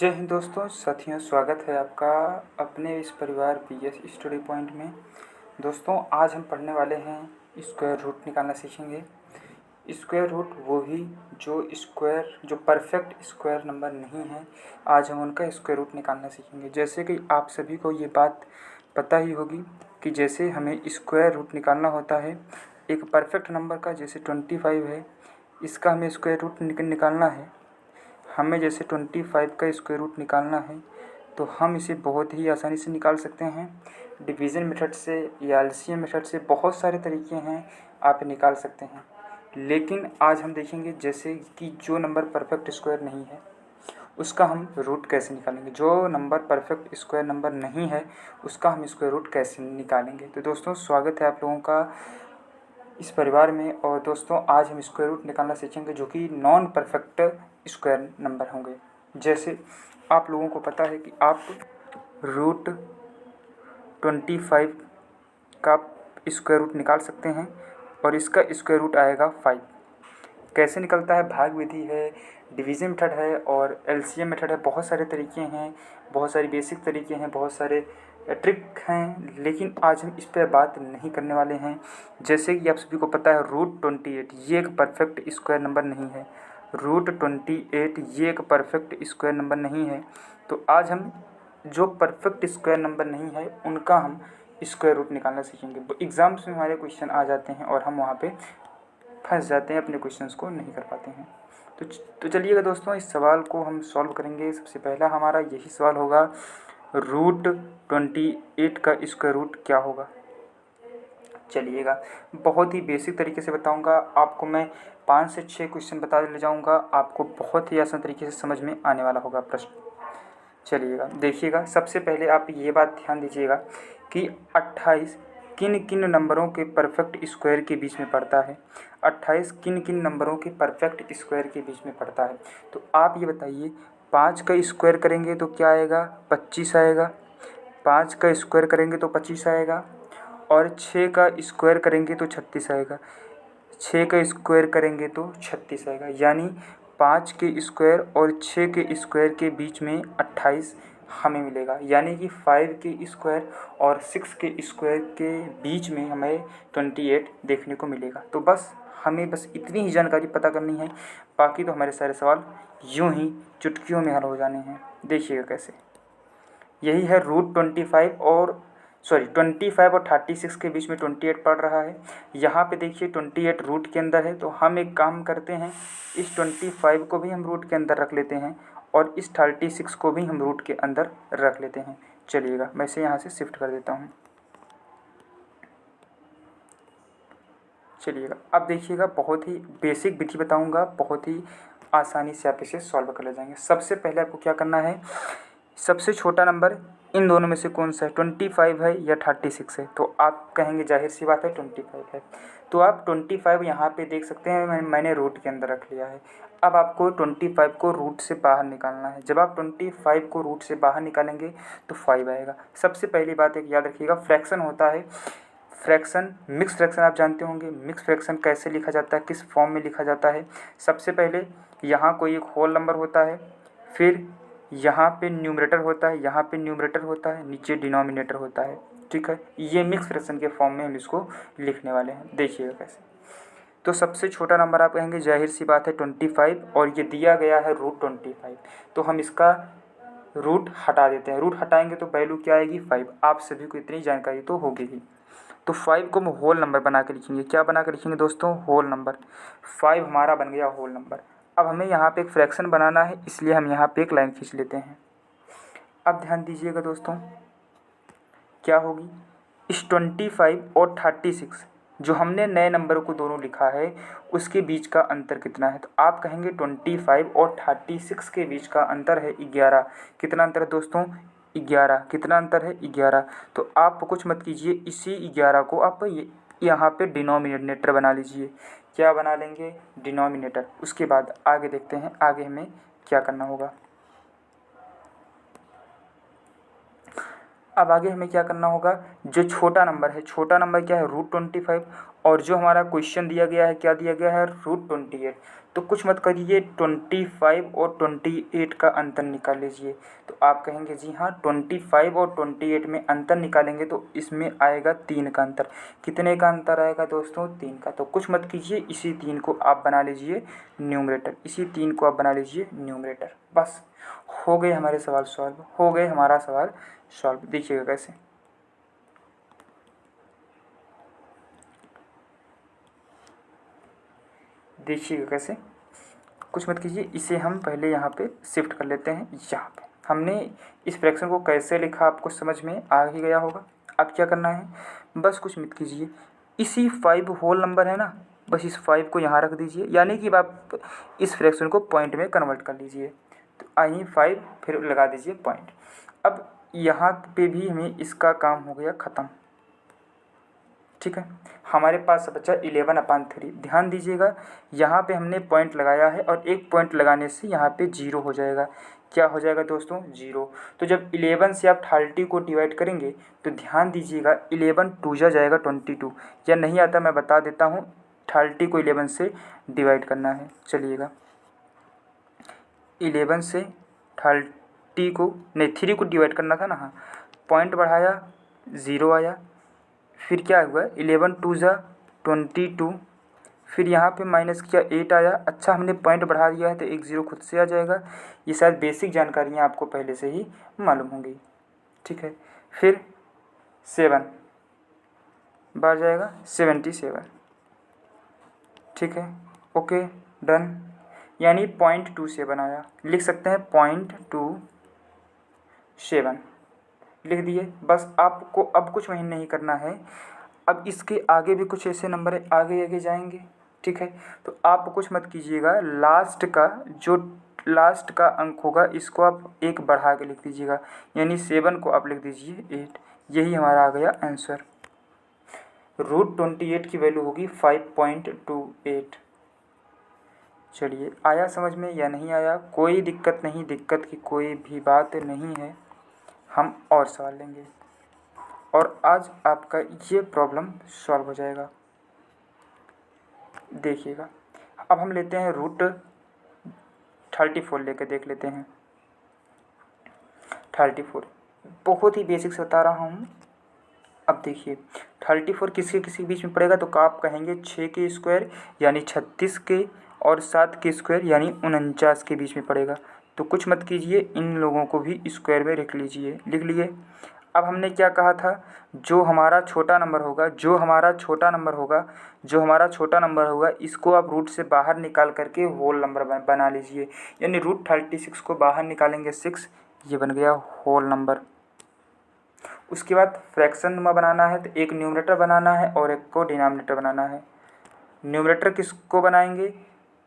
जय हिंद दोस्तों, साथियों, स्वागत है आपका अपने इस परिवार पीएस स्टडी पॉइंट में। दोस्तों, आज हम पढ़ने वाले हैं स्क्वायर रूट निकालना सीखेंगे। स्क्वायर रूट वो भी जो परफेक्ट स्क्वायर नंबर नहीं है, आज हम उनका स्क्वायर रूट निकालना सीखेंगे। जैसे कि आप सभी को ये बात पता ही होगी कि जैसे हमें स्क्वायर रूट निकालना होता है एक परफेक्ट नंबर का, जैसे 25 है, इसका हमें स्क्वायर रूट निकालना है। हमें जैसे 25 का स्क्वायर रूट निकालना है तो हम इसे बहुत ही आसानी से निकाल सकते हैं। डिवीज़न मेथड से या एलसीएम मेथड से बहुत सारे तरीके हैं, आप निकाल सकते हैं। लेकिन आज हम देखेंगे जैसे कि जो नंबर परफेक्ट स्क्वायर नहीं है उसका हम रूट कैसे निकालेंगे। जो नंबर परफेक्ट स्क्वायर नंबर नहीं है उसका हम स्क्वायर रूट कैसे निकालेंगे। तो दोस्तों, स्वागत है आप लोगों का इस परिवार में। और दोस्तों, आज हम स्क्वायर रूट निकालना सीखेंगे जो कि नॉन परफेक्ट स्क्वायर नंबर होंगे। जैसे आप लोगों को पता है कि आप रूट 25 का स्क्वायर रूट निकाल सकते हैं और इसका स्क्वायर रूट आएगा 5। कैसे निकलता है? भाग विधि है, डिवीज़न मेथड है और एलसीएम मेथड है। बहुत सारे तरीके हैं, बहुत सारे बेसिक तरीके हैं, बहुत सारे ट्रिक हैं, लेकिन आज हम इस पर बात नहीं करने वाले हैं। जैसे कि आप सभी को पता है रूट 28 ये एक परफेक्ट स्क्वायर नंबर नहीं है। रूट 28 ये एक परफेक्ट स्क्वायर नंबर नहीं है। तो आज हम जो परफेक्ट स्क्वायर नंबर नहीं है उनका हम स्क्वायर रूट निकालना सीखेंगे। एग्ज़ाम्स में हमारे क्वेश्चन आ जाते हैं और हम वहाँ पे फंस जाते हैं, अपने क्वेश्चंस को नहीं कर पाते हैं। तो चलिएगा दोस्तों, इस सवाल को हम सॉल्व करेंगे। सबसे पहला हमारा यही सवाल होगा, रूट 28 का स्क्वायर रूट क्या होगा। चलिएगा, बहुत ही बेसिक तरीके से बताऊंगा आपको। मैं 5 से 6 क्वेश्चन बता ले जाऊंगा, आपको बहुत ही आसान तरीके से समझ में आने वाला होगा प्रश्न। चलिएगा, देखिएगा, सबसे पहले आप ये बात ध्यान दीजिएगा कि 28 किन किन नंबरों के परफेक्ट स्क्वायर के बीच में पड़ता है। 28 किन किन नंबरों के परफेक्ट स्क्वायर के बीच में पड़ता है। तो आप ये बताइए, 5 का स्क्वायर करेंगे तो क्या आएगा? 25 आएगा। 5 का स्क्वायर करेंगे तो 25 आएगा और 6 का स्क्वायर करेंगे तो 36 आएगा। 6 का स्क्वायर करेंगे तो 36 आएगा। यानी 5 के स्क्वायर और 6 के स्क्वायर के बीच में 28 हमें मिलेगा। यानी कि 5 के स्क्वायर और 6 के स्क्वायर के बीच में हमें 28 देखने को मिलेगा। तो हमें इतनी ही जानकारी पता करनी है, बाकी तो हमारे सारे सवाल यूं ही चुटकियों में हल हो जाने हैं। देखिएगा कैसे। यही है रूट 25 और 36 के बीच में 28 पड़ रहा है। यहाँ पे देखिए 28 रूट के अंदर है, तो हम एक काम करते हैं, इस 25 को भी हम रूट के अंदर रख लेते हैं और इस 36 को भी हम रूट के अंदर रख लेते हैं। चलिएगा, मैं इसे यहाँ से शिफ्ट कर देता हूँ। चलिएगा, अब देखिएगा, बहुत ही बेसिक विधि बताऊँगा, बहुत ही आसानी से आप इसे सॉल्व कर ले जाएंगे। सबसे पहले आपको क्या करना है, सबसे छोटा नंबर इन दोनों में से कौन सा है, 25 है या 36 है? तो आप कहेंगे जाहिर सी बात है 25 है। तो आप 25 यहाँ पे देख सकते हैं, मैंने रूट के अंदर रख लिया है। अब आपको 25 को रूट से बाहर निकालना है। जब आप 25 को रूट से बाहर निकालेंगे तो 5 आएगा। सबसे पहली बात एक याद रखिएगा, फ्रैक्शन होता है, फ्रैक्शन, मिक्स फ्रैक्शन आप जानते होंगे। मिक्स फ्रैक्शन कैसे लिखा जाता है, किस फॉर्म में लिखा जाता है? सबसे पहले यहाँ कोई एक होल नंबर होता है, फिर यहाँ पे न्यूमरेटर होता है, यहाँ पे न्यूमरेटर होता है, नीचे डिनोमिनेटर होता है। ठीक है, ये मिक्स फ्रैक्शन के फॉर्म में हम इसको लिखने वाले हैं। देखिएगा कैसे। तो सबसे छोटा नंबर आप कहेंगे जाहिर सी बात है 25, और ये दिया गया है रूट 25। तो हम इसका रूट हटा देते हैं। रूट हटाएंगे तो वैल्यू क्या आएगी? 5। आप सभी को इतनी जानकारी तो होगी ही। तो 5 को हम होल नंबर बना के लिखेंगे। क्या बना के लिखेंगे दोस्तों? Whole number. 5 हमारा बन गया होल नंबर। अब हमें यहाँ पे एक फ्रैक्शन बनाना है, इसलिए हम यहाँ पे एक लाइन खींच लेते हैं। अब ध्यान दीजिएगा दोस्तों, क्या होगी, इस 25 और 36 जो हमने नए नंबर को दोनों लिखा है उसके बीच का अंतर कितना है? तो आप कहेंगे 25 और 36 के बीच का अंतर है 11। कितना अंतर है दोस्तों? 11। कितना अंतर है? 11। तो आप कुछ मत कीजिए, इसी 11 को आप यहाँ पे डिनोमिनेटर बना लीजिए। क्या बना लेंगे? डिनोमिनेटर। उसके बाद आगे देखते हैं आगे हमें क्या करना होगा। अब आगे हमें क्या करना होगा, जो छोटा नंबर है, छोटा नंबर क्या है? रूट 25, और जो हमारा क्वेश्चन दिया गया है, क्या दिया गया है, √28। तो कुछ मत करिए, 25 और 28 का अंतर निकाल लीजिए। तो आप कहेंगे जी हाँ, 25 और 28 में अंतर निकालेंगे तो इसमें आएगा 3 का अंतर। कितने का अंतर आएगा दोस्तों, 3 का। तो कुछ मत कीजिए, इसी 3 को आप बना लीजिए न्यूमरेटर, इसी 3 को आप बना लीजिए न्यूमरेटर। बस हो गए हमारे सवाल सॉल्व, हो गए हमारा सवाल सॉल्व। देखिएगा कैसे, देखिएगा कैसे, कुछ मत कीजिए, इसे हम पहले यहाँ पे शिफ्ट कर लेते हैं। यहाँ पे हमने इस फ्रैक्शन को कैसे लिखा आपको समझ में आ ही गया होगा। अब क्या करना है, बस कुछ मत कीजिए, इसी 5 होल नंबर है ना, बस इस 5 को यहाँ रख दीजिए, यानी कि आप इस फ्रैक्शन को पॉइंट में कन्वर्ट कर लीजिए। तो आई 5 फिर लगा दीजिए पॉइंट। अब यहाँ पे भी हमें इसका काम हो गया ख़त्म। ठीक है, हमारे पास बचा 11/3। ध्यान दीजिएगा, यहाँ पे हमने पॉइंट लगाया है और एक पॉइंट लगाने से यहाँ पे 0 हो जाएगा। क्या हो जाएगा दोस्तों, 0। तो जब 11 से आप 30 को डिवाइड करेंगे तो ध्यान दीजिएगा, 11 2 जा जाएगा 22, या नहीं आता मैं बता देता हूँ। 30 को 11 से डिवाइड करना है, चलिएगा 11 से 30 को नहीं 3 को डिवाइड करना था ना, हाँ, पॉइंट बढ़ाया 0 आया, फिर क्या हुआ 11 2 जा 22, फिर यहाँ पे माइनस किया 8 आया। अच्छा, हमने पॉइंट बढ़ा दिया है तो एक 0 खुद से आ जाएगा। ये शायद बेसिक जानकारियाँ आपको पहले से ही मालूम होंगी। ठीक है, फिर 7 बार जाएगा 77। ठीक है, ओके डन, यानी 0.27 आया। लिख सकते हैं 0.27 लिख दिए। बस आपको अब कुछ वही नहीं करना है। अब इसके आगे भी कुछ ऐसे नंबर आगे आगे जाएंगे। ठीक है, तो आप कुछ मत कीजिएगा, लास्ट का अंक होगा इसको आप एक बढ़ा के लिख दीजिएगा, यानी 7 को आप लिख दीजिए 8। यही हमारा आ गया आंसर। √28 की वैल्यू होगी 5.28। चलिए, आया समझ में या नहीं आया, कोई दिक्कत नहीं, दिक्कत की कोई भी बात नहीं है। हम और सवाल लेंगे और आज आपका ये प्रॉब्लम सॉल्व हो जाएगा। देखिएगा, अब हम लेते हैं √34 लेकर देख लेते हैं। 34 बहुत ही बेसिक से बता रहा हूँ। अब देखिए 34 किसके किसी बीच में पड़ेगा, तो आप कहेंगे 6 के स्क्वायर यानी 36 के, और 7 के स्क्वायर यानी 49 के बीच में पड़ेगा। तो कुछ मत कीजिए, इन लोगों को भी स्क्वायर में लिख लीजिए। लिख लिए। अब हमने क्या कहा था, जो हमारा छोटा नंबर होगा इसको आप रूट से बाहर निकाल करके होल नंबर बना लीजिए। यानी √36 को बाहर निकालेंगे 6, ये बन गया होल नंबर। उसके बाद फ्रैक्शन में बनाना है तो एक न्यूमरेटर बनाना है और एक को डिनोमिनेटर बनाना है। न्यूमरेटर किसको बनाएंगे,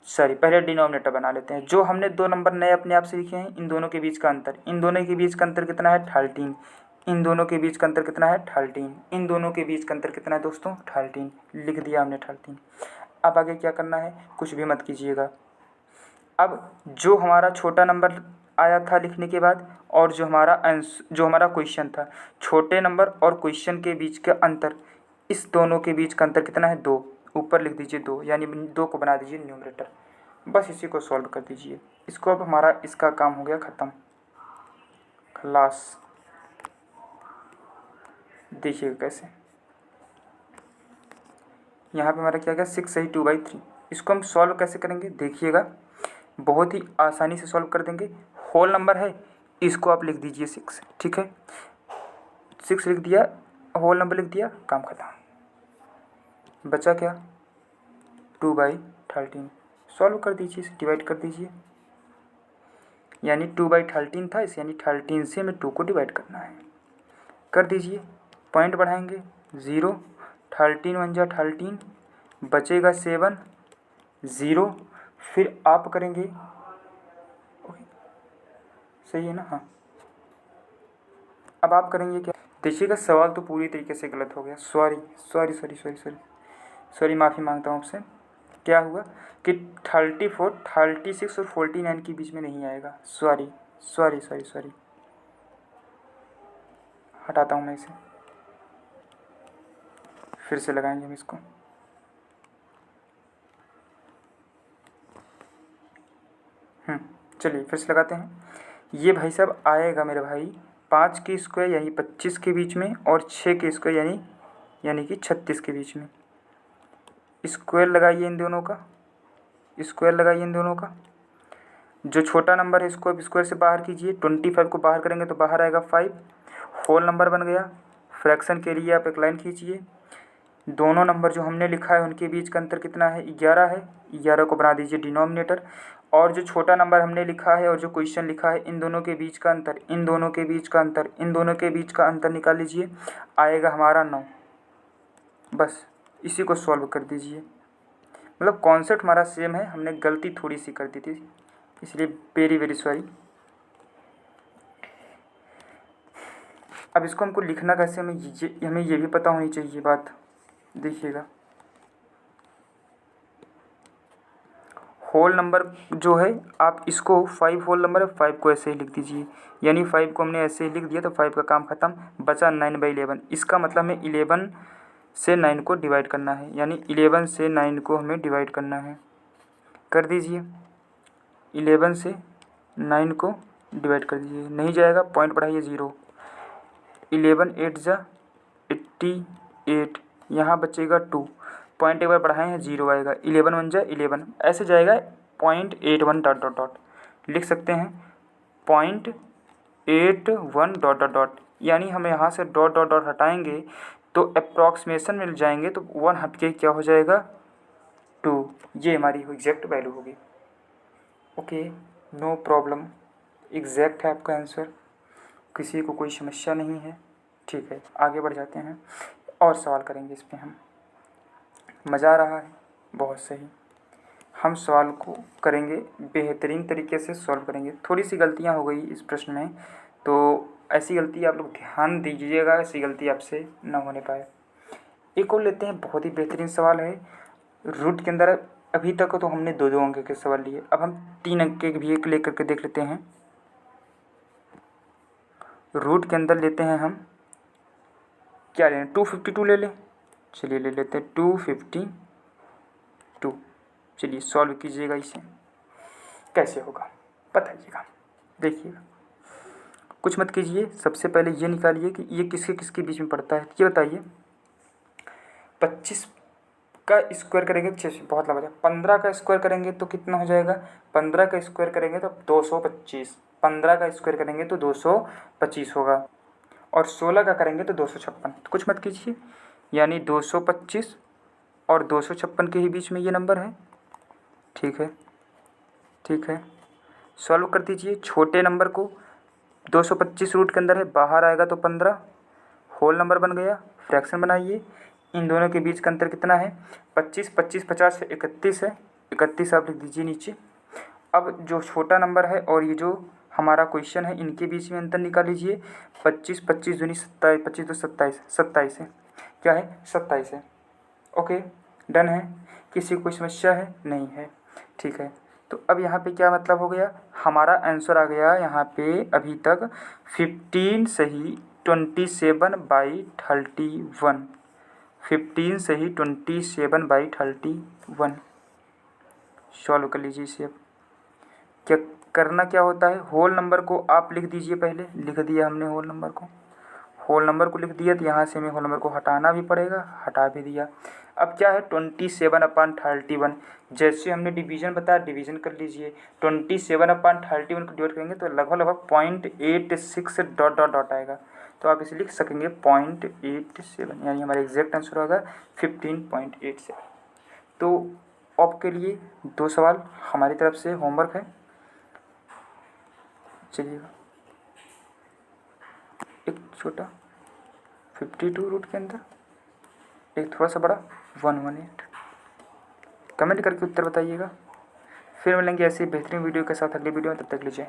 पहले डिनोमिनेटर बना लेते हैं। जो हमने 2 नंबर नए अपने आप से लिखे हैं, इन दोनों के बीच का अंतर, इन दोनों के बीच का अंतर कितना है 13, इन दोनों के बीच का अंतर कितना है 13, इन दोनों के बीच का अंतर कितना है दोस्तों 13। लिख दिया हमने 13। अब आगे क्या करना है, कुछ भी मत कीजिएगा। अब जो हमारा छोटा नंबर आया था लिखने के बाद, और जो हमारा क्वेश्चन था, छोटे नंबर और क्वेश्चन के बीच का अंतर, इस दोनों के बीच का अंतर कितना है 2, ऊपर लिख दीजिए 2, यानी 2 को बना दीजिए न्यूमरेटर। बस इसी को सॉल्व कर दीजिए। इसको अब हमारा इसका काम हो गया ख़त्म, खलास। देखिएगा कैसे, यहाँ पे हमारा क्या गया 6 सही 2/3। इसको हम सॉल्व कैसे करेंगे देखिएगा, बहुत ही आसानी से सॉल्व कर देंगे। होल नंबर है, इसको आप लिख दीजिए 6। ठीक है, 6 लिख दिया, होल नंबर लिख दिया, काम खत्म। बचा क्या 2/13। सॉल्व कर दीजिए, इसे डिवाइड कर दीजिए, यानी 2/13 था इस, यानी 13 से हमें 2 को डिवाइड करना है। कर दीजिए, पॉइंट बढ़ाएंगे 0, 13 1 जा 13, बचेगा 7, 0, फिर आप करेंगे, सही है ना, हाँ। अब आप करेंगे क्या, देखिएगा सवाल तो पूरी तरीके से गलत हो गया, सॉरी, माफ़ी मांगता हूँ आपसे। क्या हुआ कि 34, 36 और 49 के बीच में नहीं आएगा, सॉरी, हटाता हूँ मैं इसे, फिर से लगाएंगे हम इसको। चलिए फिर से लगाते हैं। ये भाई साहब आएगा मेरे भाई 5 के स्क्वायर यानी 25 के बीच में और 6 के स्क्वायर यानी कि 36 के बीच में। स्क्वायर लगाइए इन दोनों का, स्क्वायर लगाइए इन दोनों का। जो छोटा नंबर है इसको अब स्क्वायर से बाहर कीजिए। 25 को बाहर करेंगे तो बाहर आएगा 5, होल नंबर बन गया। फ्रैक्शन के लिए आप एक लाइन खींचिए। दोनों नंबर जो हमने लिखा है उनके बीच का अंतर कितना है, 11 है। 11 को बना दीजिए डिनोमिनेटर। और जो छोटा नंबर हमने लिखा है और जो क्वेश्चन लिखा है इन दोनों के बीच का अंतर, इन दोनों के बीच का अंतर, इन दोनों के बीच का अंतर निकाल लीजिए, आएगा हमारा 9। बस इसी को सॉल्व कर दीजिए। मतलब कॉन्सेप्ट हमारा सेम है, हमने गलती थोड़ी सी कर दी थी, इसलिए वेरी वेरी सॉरी। अब इसको हमको लिखना कैसे, हमें ये भी पता होनी चाहिए बात। देखिएगा होल नंबर जो है आप इसको 5 होल नंबर है, 5 को ऐसे ही लिख दीजिए। यानी 5 को हमने ऐसे ही लिख दिया तो 5 का काम ख़त्म, बचा 9/11। इसका मतलब हमें 11 से 9 को डिवाइड करना है, यानी 11 से 9 को हमें डिवाइड करना है। कर दीजिए, 11 से 9 को डिवाइड कर दीजिए। नहीं जाएगा पॉइंट बढ़ाइए 0। 11 8 जा 88, यहाँ बचेगा 2, पॉइंट एक बार बढ़ाए हैं 0 आएगा। 11 1 जा 11, ऐसे जाएगा 0.81 डॉट डॉट डॉट लिख सकते हैं 0.81 डॉट डॉट डॉट। यानी हम यहाँ से डॉट डॉट डॉट हटाएंगे तो अप्रॉक्सीमेशन मिल जाएंगे, तो 1 हट के क्या हो जाएगा 2। ये हमारी एग्जैक्ट वैल्यू होगी। ओके, नो प्रॉब्लम, एग्जैक्ट है आपका आंसर, किसी को कोई समस्या नहीं है। ठीक है, आगे बढ़ जाते हैं और सवाल करेंगे इस पर हम। मज़ा आ रहा है, बहुत सही। हम सवाल को करेंगे बेहतरीन तरीके से सॉल्व करेंगे। थोड़ी सी गलतियां हो गई इस प्रश्न में, तो ऐसी गलती आप लोग ध्यान दीजिएगा, ऐसी गलती आपसे न होने पाए। एक और लेते हैं, बहुत ही बेहतरीन सवाल है। रूट के अंदर अभी तक तो हमने 2-2 अंक के सवाल लिए, अब हम 3 अंक के भी एक लेकर के देख लेते हैं। रूट के अंदर लेते हैं हम, क्या लें, 252 ले लें। चलिए ले लेते हैं 252। चलिए सॉल्व कीजिएगा, इसे कैसे होगा बताइएगा। देखिएगा, कुछ मत कीजिए, सबसे पहले ये निकालिए कि ये किसके किसके बीच में पड़ता है। ये बताइए 25 का स्क्वायर करेंगे 6, बहुत लंबा जाएगा। 15 का स्क्वायर करेंगे तो कितना हो जाएगा, 15 का स्क्वायर करेंगे तो 225। 15 का स्क्वायर करेंगे तो 225 होगा, और 16 का करेंगे तो 256। तो कुछ मत कीजिए, यानी 225 और 256 के ही बीच में ये नंबर है। ठीक है, ठीक है, सॉल्व कर दीजिए। छोटे नंबर को 225 रूट के अंदर है, बाहर आएगा तो 15, होल नंबर बन गया। फ्रैक्शन बनाइए, इन दोनों के बीच का अंतर कितना है, 25, 25 50 से 31 है, 31 आप लिख दीजिए नीचे। अब जो छोटा नंबर है और ये जो हमारा क्वेश्चन है, इनके बीच में अंतर निकाल लीजिए। 25 25 दूनी 27, 25 तो 27, 27 है, क्या है 27 है। ओके, डन है, किसी को कोई समस्या है, नहीं है। ठीक है, तो अब यहाँ पे क्या मतलब हो गया, हमारा आंसर आ गया यहाँ पे अभी तक 15 सही 27/31। 15 सही 27/31। सॉल्व कर लीजिए इसे। अब क्या करना, क्या होता है, होल नंबर को आप लिख दीजिए। पहले लिख दिया हमने होल नंबर को, होल नंबर को लिख दिया, तो यहाँ से हमें होल नंबर को हटाना भी पड़ेगा, हटा भी दिया। अब क्या है 27/31। जैसे हमने डिवीज़न बताया, डिवीज़न कर लीजिए। 27/31 को डिवाइड करेंगे तो लगभग लगभग 0.86 डॉट डॉट डॉट आएगा, तो आप इसे लिख सकेंगे 0.87, यानी हमारा एग्जैक्ट आंसर होगा 15.87। तो आपके लिए 2 सवाल हमारी तरफ से होमवर्क है। चलिएगा, एक छोटा 52 रूट के अंदर, एक थोड़ा सा बड़ा 118। कमेंट करके उत्तर बताइएगा। फिर मिलेंगे ऐसी बेहतरीन वीडियो के साथ अगली वीडियो में, तब तक लीजिए।